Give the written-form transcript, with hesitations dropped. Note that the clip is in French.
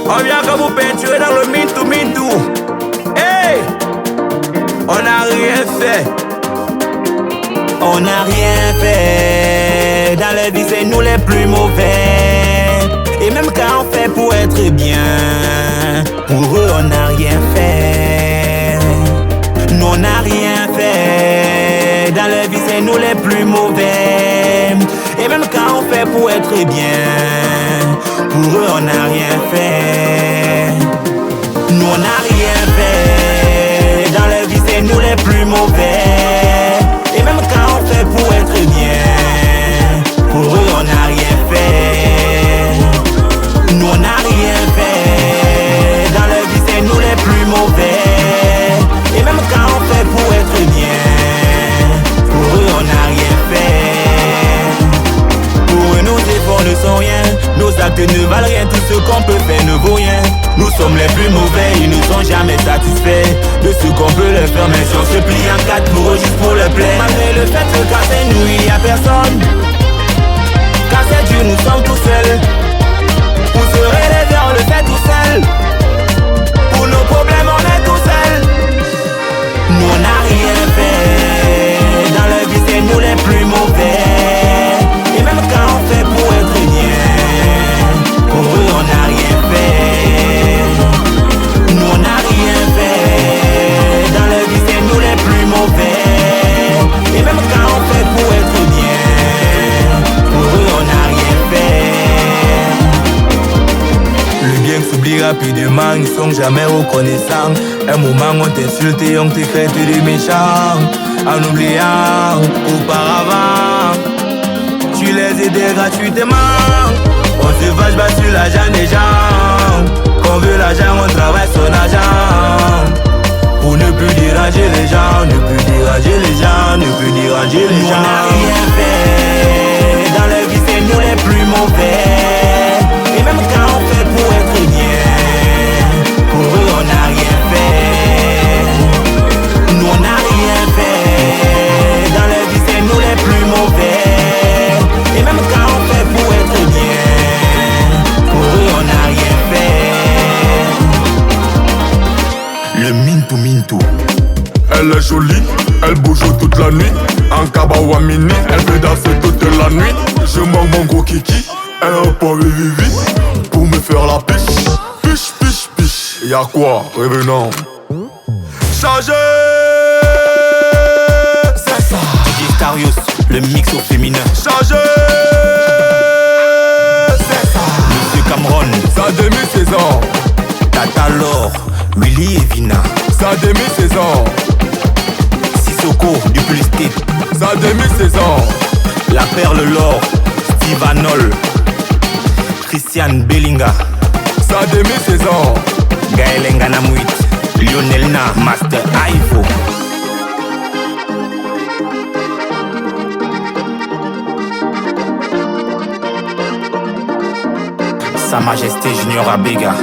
On vient comme vous peinturer dans le mintou mintou. Hey, on n'a rien fait. On n'a rien fait. Dans la vie c'est nous les plus mauvais. Et même quand on fait pour être bien, pour eux on n'a rien fait. Nous on n'a rien fait. Dans la vie c'est nous les plus mauvais. Et même quand on fait pour être bien, pour eux on n'a rien fait. Nous on n'a rien fait. Dans la vie c'est nous les plus mauvais. Et même quand on fait pour être bien, pour eux on n'a rien fait. Nous on n'a rien fait. Dans la vie c'est nous les plus mauvais. Et même quand on fait pour être bien, pour eux on n'a rien fait. Pour eux nos efforts ne sont rien. Nos actes ne valent rien. Tout ce qu'on peut faire ne vaut rien. Nous sommes les plus mauvais, ils ne sont jamais satisfaits de ce qu'on peut leur faire. Mais si on se plie en quatre pour eux juste pour le plaire. Malgré le fait que quand c'est nous il y a personne, quand c'est Dieu nous sommes tout seuls. Pour se relever on le fait tout seul. Pour nos problèmes on est tout seuls. Nous on n'a rien fait. Dans la vie c'est nous les plus mauvais. Et même quand on fait pour être bien, pour eux on n'a rien fait. Nous on n'a rien fait. Dans la vie c'est nous les plus mauvais. Et même quand on fait pour être bien, pour eux on n'a rien fait. Le bien s'oublie rapidement, ils sont jamais reconnaissants. Un moment on t'insulte et on te traite de méchant. En oubliant auparavant, tu les aidais gratuitement. On se vache bas sur l'argent des gens. Quand on veut l'argent, on travaille son argent. Pour ne plus déranger les gens, ne plus déranger les gens, ne plus déranger les gens. On n'a rien fait. Dans la vie c'est nous les plus mauvais. Et même quand on fait pour être bien, pour eux on n'a rien fait. Nous on n'a rien fait. Dans la vie c'est nous les plus mauvais. Et même quand on fait pour être bien, pour eux on n'a rien fait. Le mintou mintou. Elle est jolie, elle bouge toute la nuit. En kabawa mini, elle fait danser toute la nuit. Je manque mon gros kiki, elle a pas vivi pour me faire la piche. Piche, piche, piche. Y'a quoi, revenons. Chargé. C'est ça. DJ Starius, le mix au féminin. Chargé. C'est ça. Monsieur Cameron, Sa demi-saison. Tata Laure, Willy et Vina. Sa demi-saison. Sissoko du Pulstate. Sa demi-saison. La Perle Laure, Steve Arnold, Christian Bellinga, Sa demi-saison. Gaël Nganamuit, Lionel Na, Master Ivo. Sa Majesté Junior Abega.